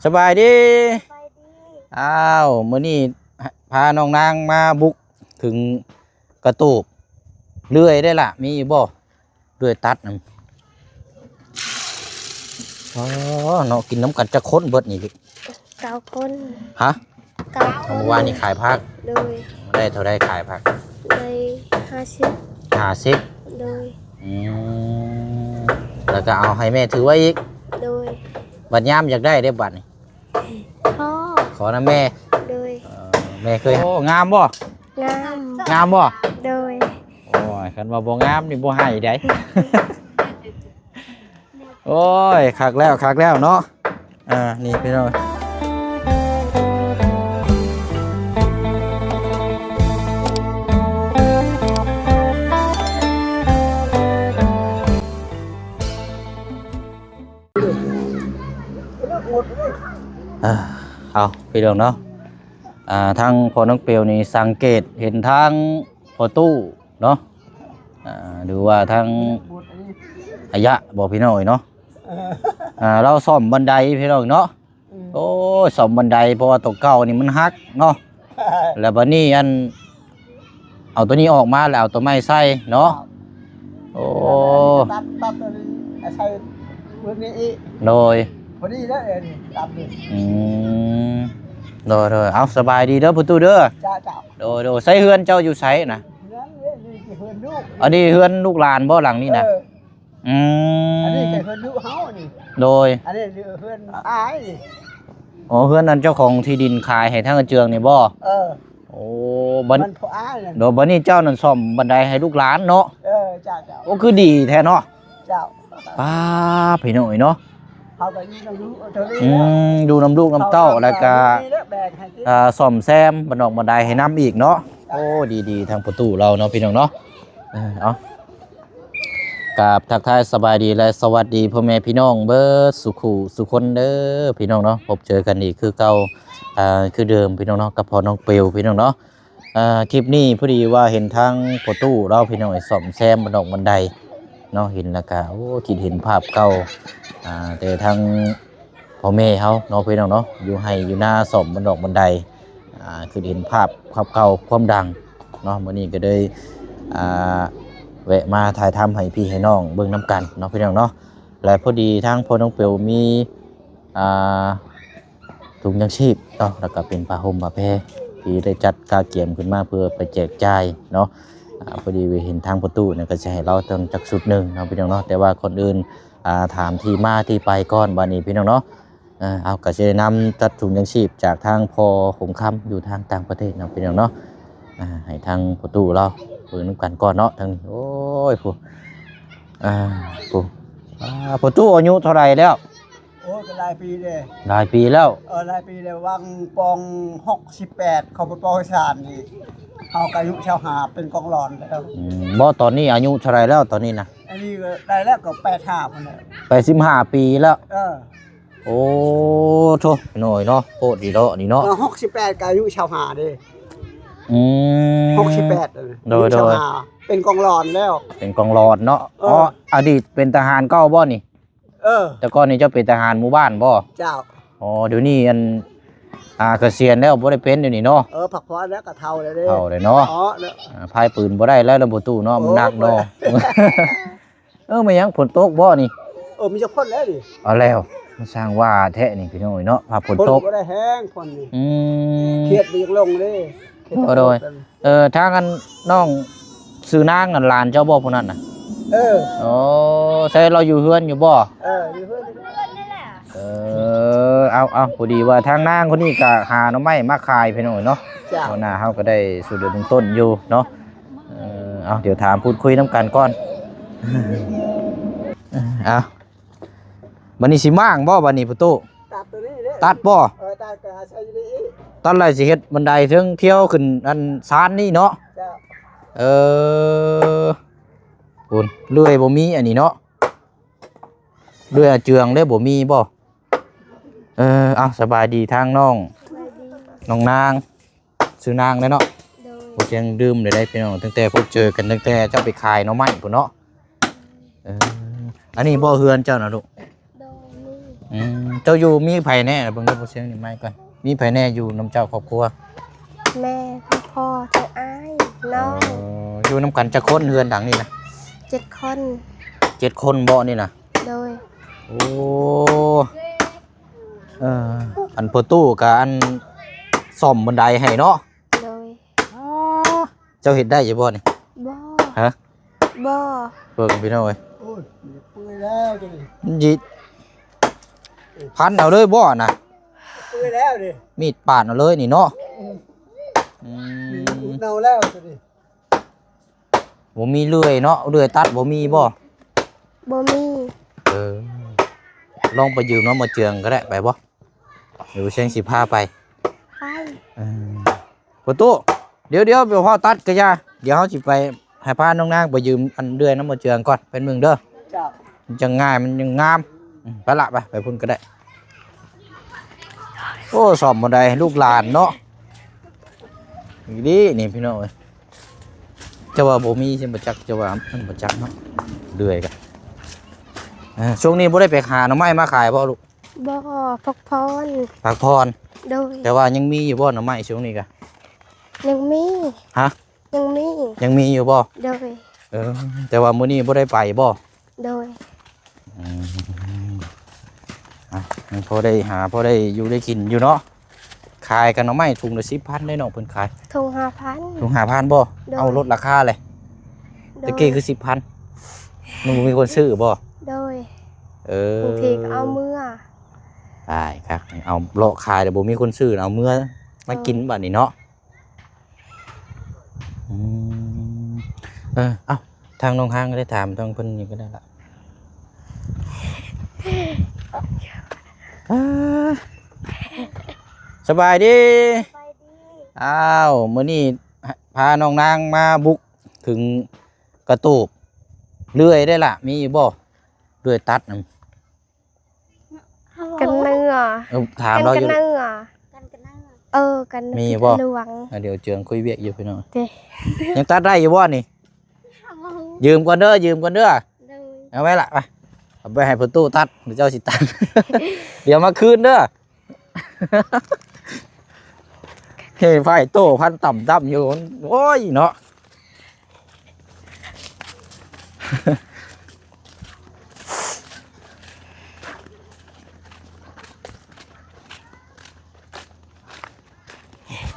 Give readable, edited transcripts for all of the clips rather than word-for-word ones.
สบายดีไปดีอ้าวมื้อนี้พาน้องนางมาบุกถึงกระตูบเลื่อยได้ล่ะมีบ่เลื่อยตัดนั่นอ๋อเนาะกินน้ำกันจะค้นเบิดนี่9 คนฮะ9 คนเมื่อวานนี้ขายผักโดยได้เท่าได้ขายผักเลย50โดยแล้วก็เอาให้แม่ถือไว้อีกโดยบัดยามอยากได้ได้บัดนี่พ่อขอนะแม่โดยแม่เคยโอ้งามบ่งามบ่โดยโอ้ยคันว่าบ่งามนี่บ่ให้ได้ โอ้ยคักแล้วเนาะนี่พี่น้องเอาพี่น้องเนาะทางพอน้องเปียวนี่สังเกตเห็นทางพอตู้เนาะดูว่าทางอายะบอกพี่น้องเนาะเราซ่อมบันไดพี่น้องเนาะโอ้ซ่อมบันไดเพราะว่าตัวเก่านี่มันหักเนาะแล้วบัดนี้เอาตัวนี้ออกมาแล้วเอาตัวไม้ใส่เนาะโอ้ตัดตัวนี้ใช้เพื่อนนี้อีกโดยพอดีแล้วนี่ตัดนี่โดยเอาสบายดีเด้อประตูเด้อจ้าโดยใส่เฮือนเจ้าอยู่ไสนะอันนี้เฮือนลูกหลานบ่หลังนี่นะอันนี้เฮือนลูกเฮานี่โดยอันนี้เฮือนอ้ายอ๋อเฮือนนั้นเจ้าของที่ดินขายให้ทางเจืองนี่บ่โอ้มันพออ้ายโดยบัดนี้เจ้านั่นซ่อมบันไดให้ลูกหลานเนาะจ้าโอ้คือดีแท้เนาะเจ้าป้าพี่น้อยเนาะเขาก็อยู่น้ำลูกเท่านี้ดูน้ำลูกน้ำเต้าแล้วก็ซ่อมแซมบันดอกบันไดให้น้ำอีกเนาะโอ้ดีทางประตูเราเนาะพี่น้องเนาะเอากับทักทายสบายดีและสวัสดีพ่อแม่พี่น้องเบิร์ดสุคนเด้อพี่น้องเนาะพบเจอกันอีกคือเก่าคือเดิมพี่น้องเนาะกับพ่อน้องเปียวพี่น้องเนาะคลิปนี้พอดีว่าเห็นทางประตูเราพี่น้องซ่อมแซมบันดอกบันไดเนาะเห็นแล้วก็โอ้คิดเห็นภาพเก่าแต่ทางพ่อแม่เขาเนาะพี่น้องเนาะอยู่ให้อยู่หน้าซ่อมบันดอกบันไดคือเห็นภาพเก่าความดังเนาะวันนี้ก็ได้แวะมาถ่ายทำให้พี่ให้น้องเบิ่งน้ำกันเนาะพี่น้องเนาะและพอดีทางพ่อน้องเปียวมีถุงยังชีพเนาะแล้วก็เป็นผ้าห่มผ้าแพรที่ได้จัดกาเกียมขึ้นมาเพื่อไปแจกจ่ายเนาะพอดีเห็นทางประตูเนี่ยก็จะให้เราต้องจักสุดหนึ่งเนาะพี่น้องเนาะแต่ว่าคนอื่นถามที่มาที่ไปก่อนวันนี้พี่น้องเนาะเอาก็จะนำจัดถุงยังชีพจากทางพอหงคำอยู่ทางต่างประเทศเนาะพี่น้องเนาะให้ทางประตูเราเปิดน้ำกันก่อนเนาะทางนี้โอ้ยผู้ประตูอายุเท่าไรแล้วโอ้ก็หลายปีเลยหลายปีแล้วหลายปีเลยวังปอง68เขาเป็นปองศาลนี่เขาอายุชาวหาเป็นกองหลอนแล้วบ่ตอนนี้อายุเท่าไรแล้วตอนนี้นะอันนี้ก็ได้แล้วก็85คนแล้ว85 ปีแล้วโอ้โธ่หน่อยเนาะโคตรดีเนาะนี่เนาะ68ก็อายุชาวหาเด้68โดยเป็นกองหลอนแล้วเป็นกองหลอนเนาะอ๋ออดีตเป็นทหารเก่าบ่นี่แต่ก่อนนี่เจ้าเป็นทหารหมู่บ้านบ่เจ้าอ๋อเดี๋ยวนี้เกษียณแล้วบ่ได้เป็นเดี๋ยวนี้เนาะผักพอนแล้วก็เฒ่าเลยเด้เฒ่าเลยเนาะพายปืนบ่ได้แล้วระบบตู้เนาะมันหนักเนาะไม่ยังฝนตกบ่นี่มีจะพ่นแล้วดิเอาแล้วสร้างว่าแท้นี่พี่น้อยเนาะพาฝนตกบ่ได้แห้งพ่นนี่เครียดไปลงเด้โดยทางกันน้องซื้อนางนั่นหลานเจ้าบ่พวกนั้นน่ะโอ้ใช่เราอยู่เฮือนอยู่บ่อยู่เฮือนนี่แหละเอาพอดีว่าทางนางคนนี้ก็หาหน่อไม้มาขายพี่น้อยเนาะเอาหน้าเฮาก็ได้สูตรเบื้องต้นอยู่เนาะเอาเดี๋ยวถามพูดคุยน้ำกันก่อนบัดนี้สิม่างบ่บัดนี้ประตูตัดตัวนี้เด้ตัดบ่ตัดก็ใช้ดีตอนแรกสิเฮ็ดบันไดถึงเที่ยวขึ้นอันซานนี่เนาะคุณเลื่อยบ่มีอันนี้เนาะเลื่อยเจืองได้บ่มีบ่สบายดีทางน้องนางซื้อนางได้เนาะพวกยังดื่มได้พี่น้องตั้งแต่พวกเจอกันตั้งแต่เจ้าไปขายเนาะไม้พุ่นเนาะอันนี้บ่เฮือนเจ้าน่ะลูก เจ้าอยู่มีไผแน่เบิ่งดูบ่เสียงนี่ไม้ก่อนมีไผแน่อยู่นํเจ้าครอบครัว แม่ทั้งพ่อทั้งอ้ายน้อง อยู่นํกันจักคนเฮือนหลังนี่นะ 7 คน 7คนบ่นี่นะ โดย โอ้อันประตูกับอันซ่อมบันไดให้เนาะ โดย เจ้าเฮ็ดได้อยู่บ่นี่ บ่ ฮะ บ่ เบิ่งพี่น้องเอ้ย โอ้ยเปื่อยแล้วดิ มันยิพันเอาเลยบ่น่ะ เปื่อยแล้วดิ มีดปาดเอาเลยนี่เนาะอืม เน่าแล้วดิ บ่มีเลื่อยเนาะเลื่อยตัดบ่มีบ่ บ่มี ลองไปยืมน้องมาเจืองก็ได้ไปบ่เดี๋ยวเชียงสิพาไป ไป ประตูเดี๋ยวพ่อตัดกระยาเดี๋ยวเขาสิไปให้พาน้องนางไปยืมอันเดือยน้ำมาเจืองก่อนเป็นมึงเด้อ จ้า มันจะง่ายมันยังงามไปละไปพุ่นก็ได้โอ้สอบบันไดลูกหลานเนาะนี่พี่น้องเอ้ยจะว่าบ่มีใช่บ่จักจะว่ามันบ่จักเนาะเดือยกันช่วงนี้บ่ได้ไปหาหน่อไม้มาขายบ่ลูก บ่พักพร พักพร โดย แต่ว่ายังมีอยู่บ่หน่อไม้ช่วงนี้กะ ยังมี ฮะ ยังมี ยังมีอยู่บ่ โดย แต่ว่ามื้อนี้บ่ได้ไปบ่ โดย ยังพอได้หาพอได้อยู่ได้กินอยู่เนาะขายกันหน่อไม้ถุงละ10,000ได้เนาะเพิ่นขาย ทุง5,000 ถุง5,000บ่ โดย เอาลดราคาเลยตะกี้คือ10,000มันบ่มีคนซื้อบ่ โดย เออบ างทีก็เอาเมื่อ ได้ครับเอาเลาะขายแต่บ่มีคนซื้อเอาเมื่อมากินบัดนี้เนาะเอ้าทางน้องห้างก็ได้ถามทางเพิ่นนี่ก็ได้ละสบายดี ไปดี อ้าวมื้อนี้พาน้องนางมาบุกถึงกระตูบเลื่อยได้ล่ะมีอยู่บ่เลื่อยตัดน่ะ กันเนื้อ ถามเราอยู่ กันเนื้อกัน มีบ่ เหลือง เดี๋ยวเจืองคุยเวียกอยู่พี่น้อง เด้ ยังตัดได้อยู่บ่นี่ยืมก่อนเด้อเอาไว้ล่ะไปเอาไปให้ประตูตัดเดี๋ยวเจ้าสิตัด เดี๋ยวมาคืนเด้อ เฮ้ยไฟโต้พันต่ำอยู่โอ้ยเนาะ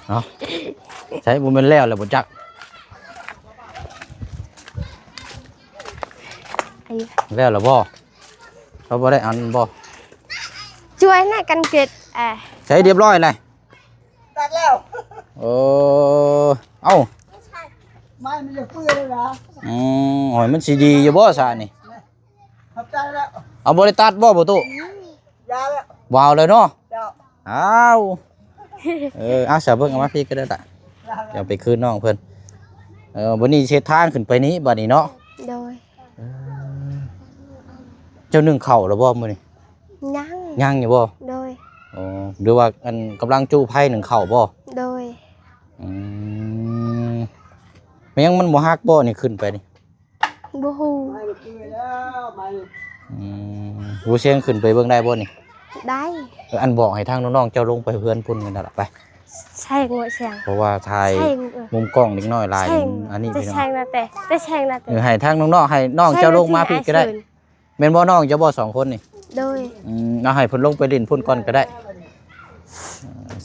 เนาะใช้บุญเป็นแล้วแหละบุญจัก แล้วเหรอบ่เขาบ่ได้อันบ่ ช่วยหน่อยกันเก็ดใช้เรียบร้อยเลย ตัดแล้ว โอ้เอ้า ไม้มันจะเปื่อยแล้วนะ หอยมันสิดีอยู่บ่ซะนี่ ขอบใจแล้ว เอาบ่ได้ตัดบ่ประตู ยาแล้ว ว้าวเลยเนาะ เจ้า อ้าวเอาซะเบิ่งเอามาพี่ก็ได้ล่ะเดี๋ยวไปคืนน้องเพิ่นบัดนี้เช็ดทางขึ้นไปนี้บัดนี้เนาะ โดย เจ้านึ่งข้าวแล้วบ่มื้อนี้ ยัง ยังอยู่บ่ โดย อ๋อหรือว่าอันกำลังจู้ไผ่นึ่งข้าวบ่ โดย มันยังมันบ่ฮักบ่นี่ขึ้นไปนี่ บูฮู ไม้มันเปื่อยแล้วไม้ บ่เสียงขึ้นไปเบิ่งได้บ่นี่ ได้ อันบอกให้ทางน้องๆเจ้าลงไปเพื่อนพุ่นกันนั่นล่ะไป ใช่งวดเสียง เพราะว่าถ่าย ใช่ มุมกล้องนิดหน่อยหลาย ใช่ อันนี้ จะ พี่น้อง แช่งนะแต่แช่งนะแต่ ให้ทางน้องๆให้น้องเจ้าลงมาพี่ก็ได้แม่นบ่น้องเจ้าบ่2คนนี่ โดย เอาให้เพิ่นลงไปเล่นพุ่นก่อนก็ได้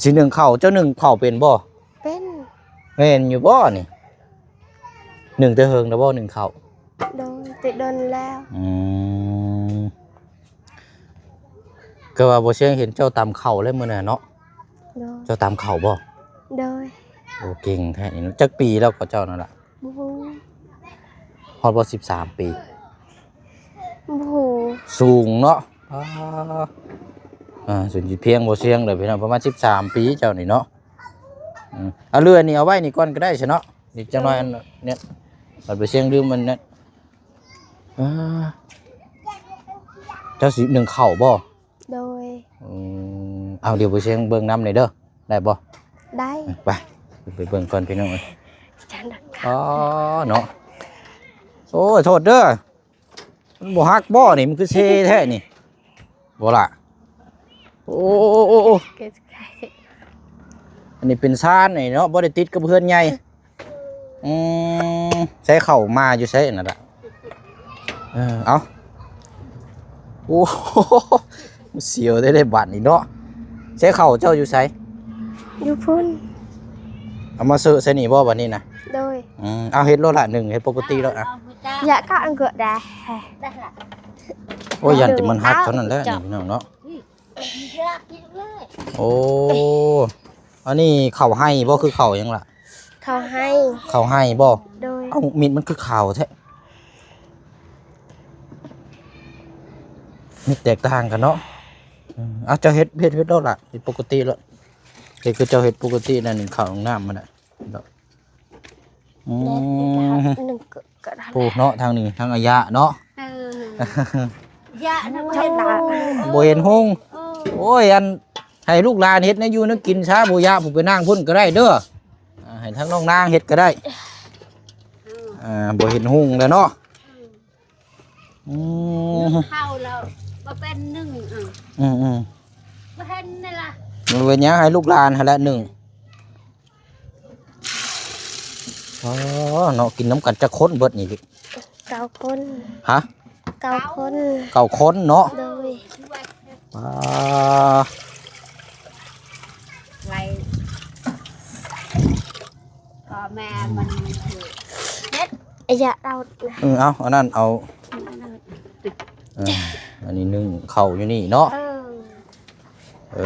สิหนึ่งเข้าเจ้าหนึ่งเข้าเป็นบ่ เป็น แม่นอยู่บ่นี่หนึ่งแต่เฮิงแล้วบ่หนึ่งเข้า โดยติดโดนแล้ว ก็ว่าบ่เสียงเห็นเจ้าตำเข่าเลยมื้อน่ะเนาะ โดย เจ้าตำเข่าบ่ โดย โอ้เก่งแท้นี่จักปีแล้วก็เจ้านั่นล่ะ บูฮู ฮอดบ่13 ปี บูฮู สูงเนาะส่วนสิเพียงบ่เสียงเลยพี่น้องประมาณ13 ปีเจ้านี่เนาะเอาเรือนี่เอาไว้นี่ก่อนก็ได้ซะเนาะนี่จังน้อยอันเนี่ยบัดบ่เสียงลืมมันเนี่ยเจ้าสิหนึ่งเข้าบ่ โดย เอาเดี๋ยวบ่เสียงเบิ่งน้ำหน่อยเด้อได้บ่ ได้ ไปเบิ่งก่อนพี่น้องเอ้ย จันทร์ อ๋อเนาะโอ้ยโทษเด้อมันบ่ฮักบ่นี่มันคือเซแท้นี่บ่ล่ะ โอ้โอ้โอ้ เกิดไก่ อันนี้เป็นซ่านนี่เนาะบ่ได้ติดกับเพื่อนใหญ่ใช้เข่ามาอยู่ใช้นั่นล่ะเอาโอ้โหเสียวได้บาดนี่เนาะใช้เข่าเจ้าอยู่ใช้ อยู่พุ่น เอามาซื้อใส่นี่บ่บัดนี้นะ โดย เอาเฮ็ดโลละ1เฮ็ดปกติแล้วอ่ะ dạ có ăn gỡ đà โอ้ยยันติมันหักเท่านั้นแหละนี่พี่น้องเนาะโอ้อันนี้เข่าให้บ่คือเข่าหยังล่ะ เขาให้ เข่าให้บ่ โดย เอ้ามีดมันคือเข่าแท้นี่แตกต่างกันเนาะเอาเจ้าเฮ็ดแล้วล่ะเฮ็ดปกติแล้วเฮ็ดคือเจ้าเฮ็ดปกตินั่นเข่าลงน้ำมันน่ะหนึ่งกระดาษ โอ้เนาะทางนี้ทางอายะเนาะ dạ nó hết đà บ่เห็นหงโอ้ยอันให้ลูกหลานเฮ็ดนะอยู่นึกกินช้าบ่ยะผมไปนั่งพุ่นก็ได้เด้อให้ทั้งน้องนางเฮ็ดก็ได้บ่เห็นหงแล้วเนาะเข้าแล้วมาเป็นหนึ่งมาเห็นนี่ล่ะ มันเป็นหยังให้ลูกหลานหั่นละหนึ่งอ๋อเนาะกินน้ำกันจะค้นเบิดนี่ดิ cao con ฮะ cao con เก่าค้นเนาะ đôi ไรพ่อแม่มันเฮ็ด dạ đau เอาอันนั้นเอาอันนี้นึ่งเข่าอยู่นี่เนาะเอ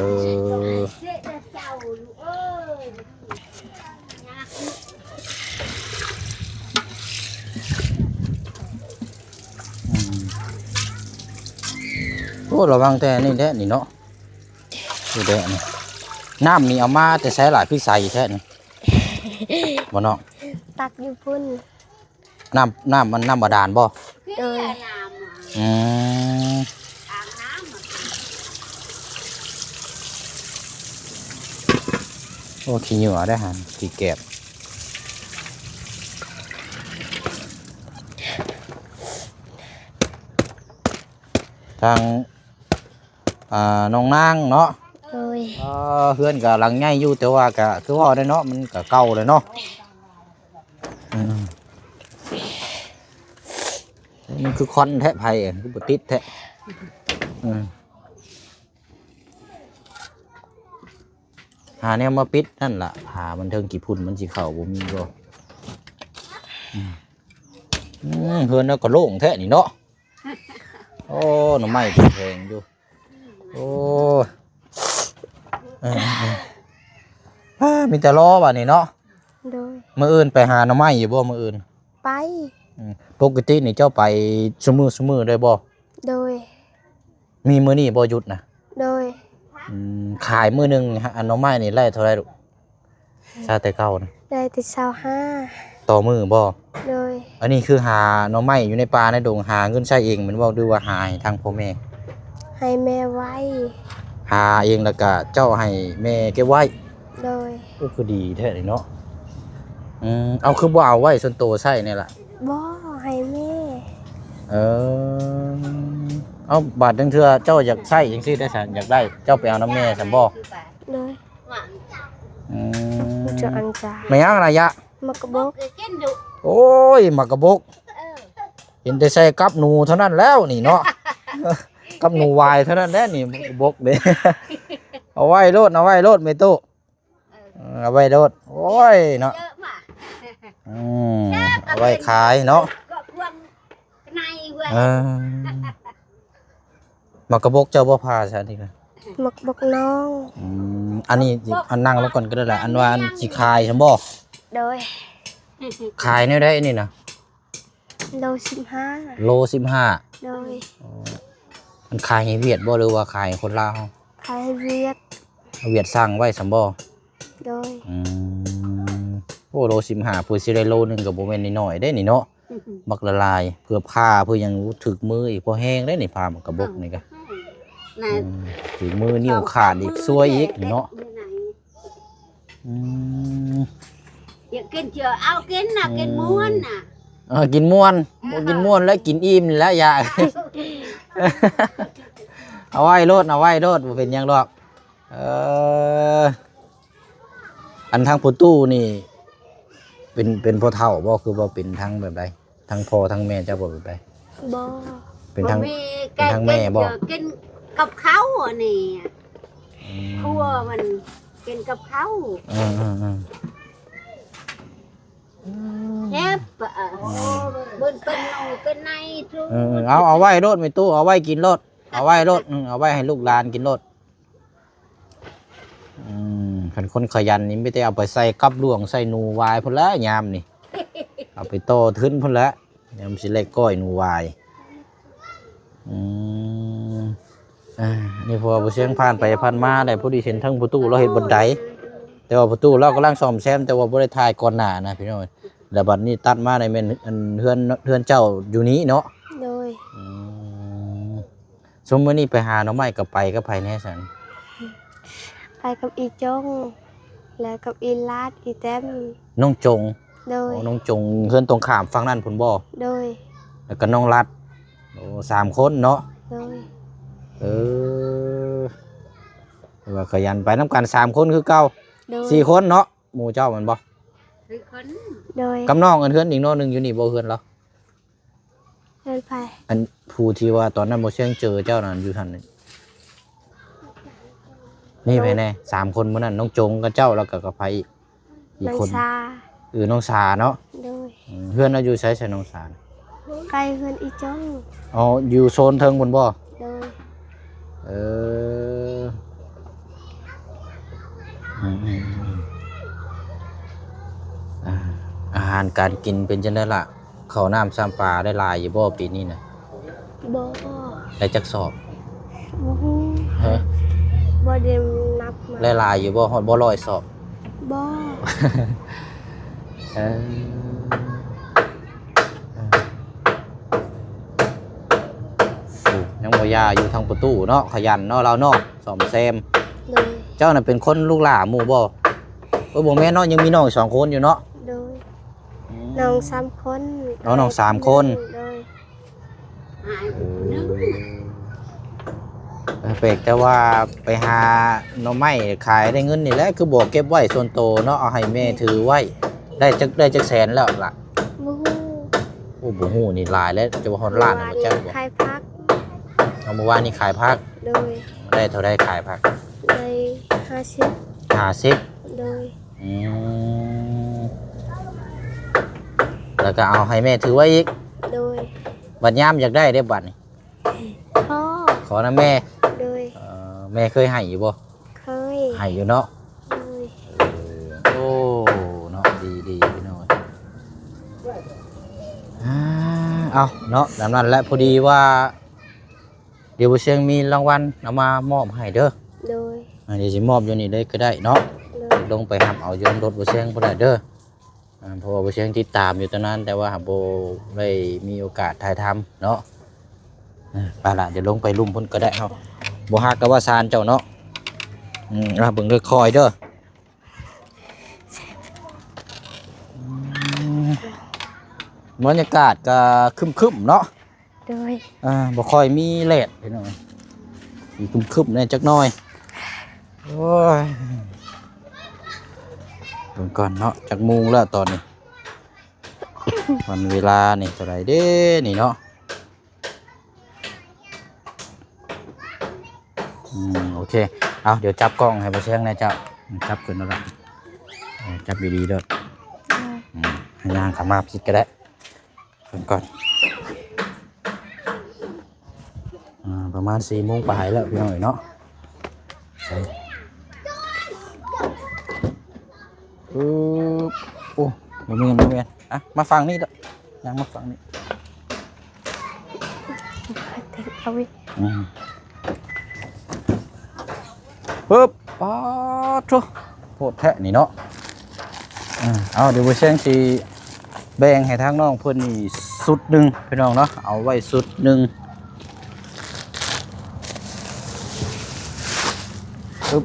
อ เฮ็ดเจ้าลูกเอ้ย โอ้ระวังแต่นี่แท้นี่เนาะดูแดะนี่น้ำนี่เอามาแต่ใช้หลายพี่ใส่แท้นี่บ่เนาะ tắc như phun น้ำมันน้ำบาดาลบ่ เฮ็ดน้ำ อืม อ่างน้ำ โอ้ขี้เหงื่อได้หันขี้แกบทางน้องนางเนาะ rồi เพื่อนก็หลังใหญ่อยู่แต่ว่าก็คือว่าได้เนาะมันก็เก่าเลยเนาะมันคือคอนแท้ไผ่คือบ่ติดแท้หาแนวมาปิดนั่นล่ะหามันเทิงกี่พุ่นมันสิเข้าบ่มีบ่เพื่อนแล้วก็โล่งแท้นี่เนาะโอ้หน่อไม้แพงอยู่โอ้มีแต่ล้อบ่นี่เนาะ rồi มื้ออื่นไปหาหน่อไม้อยู่บ่มื้ออื่น bay ปกตินี่เจ้าไปซุมื้อได้บ่ rồi มีมื้อนี้บ่หยุดนะ rồi ขายมื้อหนึงฮะอันหน่อไม้นี่ไล่เท่าไหร่ลูกซาแต่เก่านะ đây thì sao ha ต่อมื้อบ่ rồi อันนี้คือหาหน่อไม้อยู่ในป่าในดงหาเงินใช้เองแมันบ่หรือว่าหาให้ทางพ่อแม่ hai mẹ vay หาเองแล้วก็เจ้าให้แม่เก็บไว้ rồi ก็คือดีแท้เลยเนาะเอาคือบ่เอาไว้ส่วนตัวใช้นี่ล่ะ bó hai mẹ เอาบาทนึงเทื่อเจ้าอยากใช้จังซี่ได้ซั่นอยากได้เจ้าไปเอาน้ำแม่ซั่นบ่ rồi อืม cho ăn trà ไม่ยังระยะ mà có bốc กินดุ โอ้ยหมักกระบกเห็นแต่ใส่กับหนูเท่านั้นแล้วนี่เนาะ กับหนูวายเท่านั้นแหละนี่หมักกระบกเด้ เอาไว้โลดไม่ตู้เอาไว้โลดโอ้ยเนาะ เยอะมา เอาไว้ขายเนาะ ก็ควงในเว้ย หมักกระบกเจ้าบ่พาใช่นี่นะ mực bốc non อันนี้อันนั่งแล้วก่อนก็ได้แหละอันว่าอันสิขายใช่บ่ rồi ขายแนวได้นี่นะ lô sim ha โล15 rồi มันขายให้เวียดบ่หรือว่าขายให้คนลาว khai viết เวียดสั่งไว้ซั่นบ่ rồi โอ้โล15เพื่อสิได้โลนึงก็บ่แม่นน้อยๆเด้นี่เนาะบักละลายเพื่อผ้าเพื่อยังถึกมืออีกพอแห้งได้นี่ผ้ามันกระบกนี่ก็ น่ะ ถึงมือนิ้วขาดอีกซวยอีกเนาะ อยากกินเจอเอากินน่ะกินม้วนน่ะ กินม่วนบ่กินม่วนแล้วกินอิ่มแล้วยา เอาไว้โลดบ่เป็นหยังดอกอันทางประตูนี่เป็นพ่อเฒ่าบ่คือบ่เป็นทางแบบใดทั้งพ่อทั้งแม่เจ้าบ่แบบใด บ่ เป็นทาง มี เป็นทางแม่บ่ กินกับเขาอ่ะนี่ครัวมันกินกับเขา แคบเบิ้นเป็นเอาเป็นในทุก เอาไว้รถไม่ตู้เอาไว้กินรถเอาไว้รถเอาไว้ให้ลูกหลานกินรถคันคนขยันนี่ไม่ได้เอาไปใส่กับหลวงใส่หนูวายพุ่นละยามนี่ เอาไปโตทึ้นพุ่นละยามสิเล็กก้อยหนูวายนี่พอผู้เชี่ยงผ่านไปผ่านมาได้ผู้ดีเห็นทั้งประตูเราเห็นบันไดแต่ว่าประตูเรากำลังซ่อมแซมแต่ว่าบ่ได้ถ่ายก่อนหน้านะพี่น้องแล้วบัดนี้ตัดมาในแม่นเฮือนเจ้าอยู่นี้เนาะ โดย สมมื้อนี้ไปหาหน่อไม้กับไปกับไผแน่ซั่น ไปกับอีจงแล้วกับอีลาดอีแต้ม น้องจง โดย น้องจงเฮือนตรงข้ามฝั่งนั้นพุ่นบ่ โดย แล้วก็น้องรัด3คนเนาะ โดย ว่าขยันไปนำกัน3คนคือเก่า โดย 4คนเนาะหมู่เจ้ามันบ่ คือคน โดย กับน้องอันเฮือนอีกน้องนึงอยู่นี่บ่เฮือนเรา เดินไป อันผู้ที่ว่าตอนนั้นบ่เชียงเจอเจ้านั่นอยู่หั่นนี่ไปแน่3คนมื้อนั้นน้องจงกับเจ้าแล้วก็กับไผอีก นัง คน ซา น้องสาเนาะ โดย เพื่อนเราอยู่ใช้น้องสา ใกล้เพื่อนอีจง อ๋ออยู่โซนเทิงบนบ่ โดย เอออืมอาหารการกินเป็นจังได๋ล่ะข้าวน้ำซ้ำปลาได้หลายอยู่บ่ปีนี้น่ะ บ่ ได้จักสอบ บ่ฮู้ เฮ้ย บ่ได้นับมา ได้หลายอยู่บ่ฮอดบ่100สอบ บ่ เออยังบ่ยาอยู่ทางประตูเนาะขยันเนาะเราเนาะซ่อมแซม โดย เจ้าน่ะเป็นคนลูกหลานหมู่บ่บ่แม่นเนาะยังมีน้องอีก2คนอยู่เนาะ โดยน้อง3คน น้อง3คน โดย หายนึง แปลกแต่ว่าไปหาหน่อไม้ขายได้เงินนี่แหละคือบ่เก็บไว้ส่วนโตวเนาะเอาให้แม่ถือไว้ได้จักแสนแล้วล่ะ บ่ฮู้ โอ้บ่ฮู้นี่หลายแล้วจะบ่ฮอดล้านน่ะบ่จักบ่ ขายพัก เอาเมื่อวานนี่ขายผัก โดย ได้เท่าใดขายผัก ได้50 50 โดย อืมแล้วก็เอาให้แม่ถือไว้อีก โดย บัดยามอยากได้ได้บัดนี่ พ่อ ขอนะแม่ โดย แม่เคยให้อยู่บ่ เคย ให้อยู่เนาะ โดย โอ้เนาะดีพี่น้อยเอาเนาะดังนั้นแหละพอดีว่าเดี๋ยวบ่เชียงมีรางวัลเอามามอบให้เด้อ โดย เดี๋ยวสิมอบอยู่นี่เลยก็ได้เนาะ โดย ลงไปหับเอาอยู่รถบ่เชียงบ่ได้เด้อเพราะว่าบ่เชียงติดตามอยู่ตอนนั้นแต่ว่าบ่ได้มีโอกาสถ่ายทำเนาะไปละเดี๋ยวลงไปลุ่มพุ่นก็ได้เฮาบ่ฮักก็ว่าซานเจ้าเนาะเบิ่งค่อยๆเด้อบรรยากาศก็ครึมๆเนาะ โดย บ่ค่อยมีแลดพี่น้องมีครึมๆแน่จักหน่อยโอ้ยเบิ่งก่อนเนาะจักโมงแล้วตอนนี้ วันเวลานี่เท่าไหร่เด้นี่เนาะโอเคเอาเดี๋ยวจับกล้องให้บ่เชียงนะเจ้าจับขึ้นแล้วล่ะจับดีๆเด้อให้ย่างเข้ามาพิดก็ได้เบิ่งก่อนประมาณ4 โมงปลายแล้วพี่น้อยเนาะโอ้บ่มีอ่ะมาฟังนี่เด้อย่างมาฟังนี่ เอาไว้ ปึ๊บป๊าดโถ่โพดแทะนี่เนาะเอาเดี๋ยวบ่เชียงสิแบ่งให้ทางน้องเพิ่นนี่สุดหนึงพี่น้องเนาะเอาไว้สุดหนึงปึ๊บ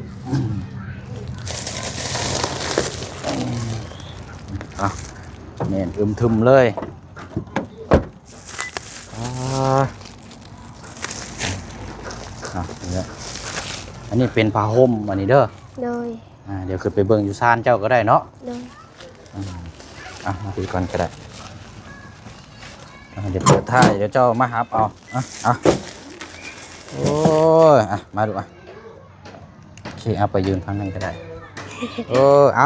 แม่นอึมทึมเลย อันนี้เป็นผ้าห่มอันนี้เด้อ โดย เดี๋ยวขึ้นไปเบิ่งอยู่ซานเจ้าก็ได้เนาะ โดย มาคุยก่อนก็ได้เดี๋ยวเปิดท่ายเดี๋ยวเจ้ามาหับเอาโอ้ยมาดูโอเคเอาไปยืนฟังนั่นก็ได้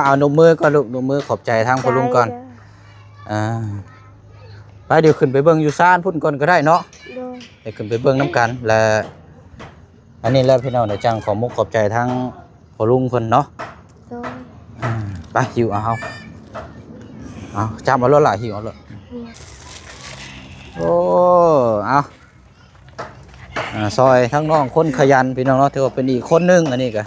เอาหนุ่มมือก่อนลูกหนุ่มมือขอบใจทางพ่อลุงก่อนไปเดี๋ยวขึ้นไปเบิ่งอยู่ซานพุ่นก่อนก็ได้เนาะ โดย เดี๋ยวขึ้นไปเบิ่งน้ำกันและอันนี้แล้วพี่น้องเดี๋ยวจังขอมุกขอบใจทางพ่อลุงคนเนาะ โดย ไปหิวเอาจับมาแล้วล่ะหิวเอาเลยโอ้เอาซอยทั้งน้องคนขยันพี่น้องเนาะถือว่าเป็นอีกคนนึงอันนี้ก็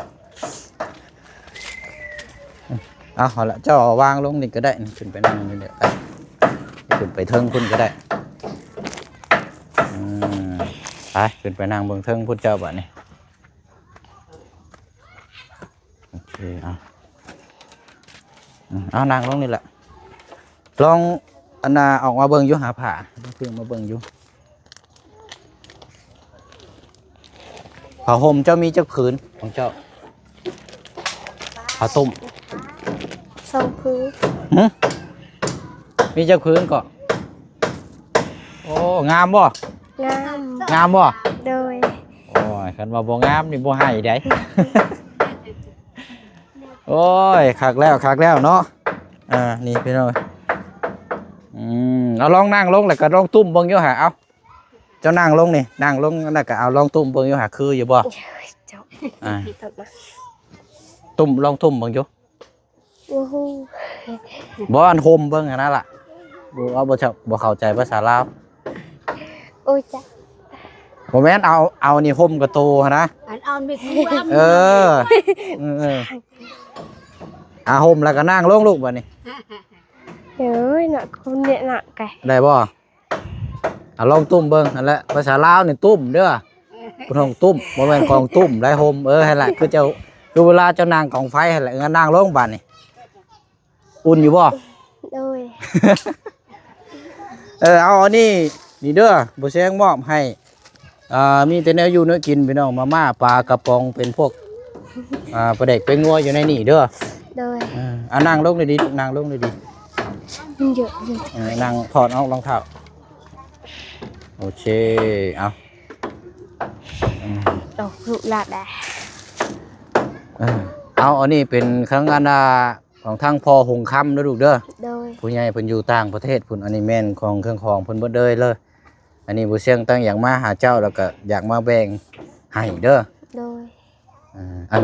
เอาละเจ้าวางลงนี่ก็ได้ขึ้นไปนั่งนี่เดี๋ยวขึ้นไปเทิงพุ่นก็ได้ไปขึ้นไปนั่งเบื้องเทิงพุ่นเจ้าบ่นี่โอเคเอานั่งลงนี่แหละลองอันน่ะออกมาเบิ่งอยู่หาผ้าเพิ่งมาเบิ่งอยู่ผ้าห่มเจ้ามีเจ้าผืนของเจ้าผ้าตุ่ม ส่งพื้น มีเจ้าผืนก็โอ้งามบ่ งาม งามบ่ โดย โอ้ยคันว่าบ่งามนี่บ่ให้ได้ โอ้ยคักแล้วเนาะนี่พี่น้องเอาลองนั่งลงแล้วก็ลองตุ้มเบิ่งอยู่หาเอาเจ้านั่งลงนี่นั่งลงแล้วก็เอาลองตุ้มเบิ่งอยู่หาคืออยู่บ่ตุ้มลองตุ้มเบิ่งอยู่ โอ้โห บ่อันโฮมเบิ่งหั่นน่ะล่ะบ่เข้าใจภาษาลาว โอ้ยจ้ะ บ่แม่นเอานี่โฮมกับโตหั่นนะ อันอ่อนไม่คุ้ม โฮมแล้วก็นั่งลงลูกบัดนี้ เฮ้ยหนักคนเนี่ยหนักไก่ ได้บ่ลองตุ้มเบิ่งนั่นแหละภาษาลาวนี่ตุ้มเด้อคุณห้องตุ้มบ่แม่นกองตุ้มได้โฮมให้ล่ะคือเจ้าคือเวลาเจ้านางกองไฟให้ล่ะนั่งลงบัดนี้อุ่นอยู่บ่ โดย เอาอันนี้เด้อบ่แซงมอบให้มีแต่แนวอยู่เนื้อกินพี่น้องมาม่าปลากระป๋องเป็นพวกปลาเด็กเป็นงัวอยู่ในนี่เด้อ โดย นั่งลงเลยดีนั่งลงเลยดี มันเยอะอยู่ นั่งถอดเอารองเท้าโอเคเอาโอ้ลูกหลานได้ เอาอันนี้เป็นครั้งอันของทางพอหงคำนะลูกเด้อ โดย ผู้ใหญ่เพิ่นอยู่ต่างประเทศพุ่นอันนี้แม่นของเครื่องของเพิ่นเบิดเลยอันนี้ผู้เสียงตั้งอยากมาหาเจ้าแล้วก็อยากมาแบ่งให้เด้อ โดย อัน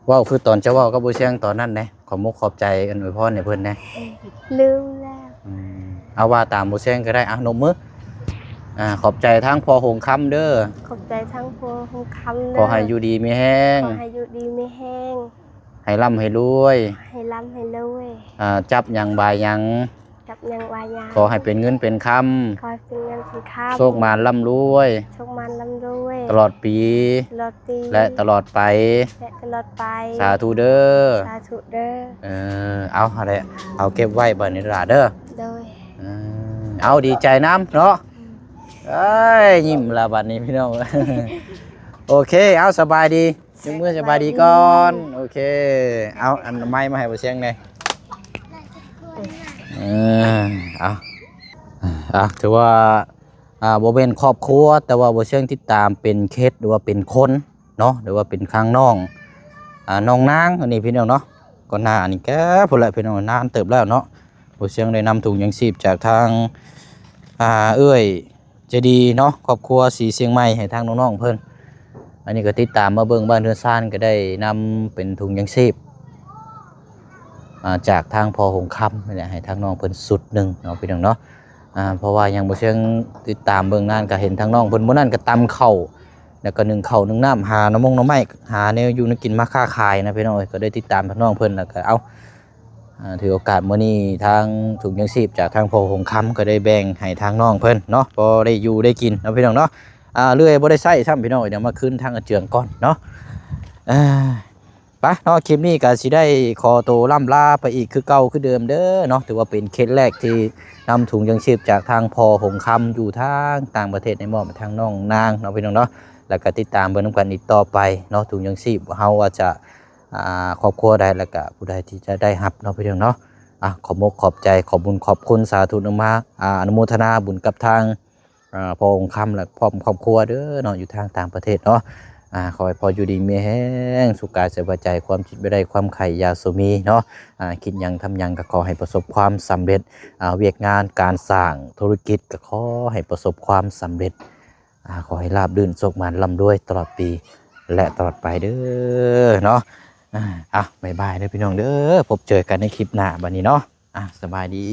ว่าคือตอนเจ้าว่าก็ผู้เสียงตอนนั้นนะขอมุกขอบใจอันอวยพรให้เพิ่นนะ ลืมแล้ว เอาว่าตามผู้เสียงก็ได้นมมือขอบใจทั้งพอหงคำเด้อ ขอบใจทั้งพวงทั้งคำ ขอให้อยู่ดีมีแห้ง ขอให้อยู่ดีไม่แห้ง ให้ร่ำให้รวย ให้ร่ำให้รวย จับหยังบายหยัง กับยังวายา ขอให้เป็นเงินเป็นค ขอให้เป็นเงินเป็นข้าว ำโชคมาร่ำรวย โชคมันร่ำรวย ตลอดปี ตลอดปี และตลอดไป และตลอดไป สาธุเด้อ สาธุเด้อ เอาอะไรเอาเก็บไว้บัดนี้ล่ะเด้อ โดย เอาดีใจน้ำเนาะยิ้มละบัดนี้พี่น้อง โอเคเอาสบายดียกมือสบายดีก่อนโอเคเอาอันไม้มาให้บ่เสียงหน่อยเอาถือว่าบ่เป็นครอบครัวแต่ว่าบ่เสียงติดตามเป็นเคสหรือว่าเป็นคนเนาะหรือว่าเป็นข้างน้องน้องนางอันนี้พี่น้องเนาะก่อนหน้าอันนี้แกพุ่นแหละพี่น้องนานเติบแล้วเนาะบ่เสียงได้นำถุงยังชีพจากทางเอ้ยจะดีเนาะครอบครัวสีเชียงใหม่ให้ทางน้องๆเพิ่นอันนี้ก็ติดตามมาเบิ่งบ้านเรือนซ่านก็ได้นำเป็นถุงยังชีพจากทางพอหงคำนี่แหละให้ทางน้องเพิ่นสุดหนึ่งเนาะพี่น้องเนาะเพราะว่ายังบ่เชียงติดตามเบิ่งนานก็เห็นทางน้องเพิ่นมื้อนั้นก็ตำข้าวแล้วก็นึ่งข้าวนึ่งน้ำหาน้ำมงน้ำไม้หาแนวอยู่นกินมาค้าขายนะพี่น้องก็ได้ติดตามทางน้องเพิ่นแล้วก็เอาถือโอกาสมื้อนี้ทางถุงยังชีพจากทางพอหงคำก็ได้แบ่งให้ทางน้องเพิ่นเนาะพอได้อยู่ได้กินเนาะพี่น้องเนาะเรื่อยบ่ได้ใช้ซ้ำพี่น้องเดี๋ยวมาขึ้นทางอาเจืองก่อนเนาะไปเนาะคลิปนี้ก็สิได้ขอตัวล่ำลาไปอีกคือเก่าคือเดิมเด้อเนาะถือว่าเป็นเคสแรกที่นำถุงยังชีพจากทางพอหงคำอยู่ทางต่างประเทศในมอบทางน้องนางเนาะพี่น้องเนาะ แล้วก็ติดตามเบิ่งนํกันอีกต่อไปเนาะถุงยังชีพเฮาว่าจะครอบครัวใดแล้วก็ผู้ใดที่จะได้รับเนาะพี่น้องเนาะขอบมกขอบใจขอบบุญขอบคุณสาธุอนุโมทนาบุญกับทางพระองค์คำและพร้อมครอบครัวเด้อเนาะอยู่ทางต่างประเทศเนาะขอให้พออยู่ดีมีแห้งสุขกายสบายใจความคิดไม่ได้ความไข่ยาสุมีเนาะคิดหยังทำหยังก็ขอให้ประสบความสำเร็จเวียกงานการสร้างธุรกิจก็ขอให้ประสบความสำเร็จขอให้ราบรื่นโชคมันร่ำรวยตลอดปีและตลอดไปเด้อเนาะบ๊ายบายเด้อพี่น้องเด้อพบเจอกันในคลิปหน้าบัดนี้เนาะสบายดี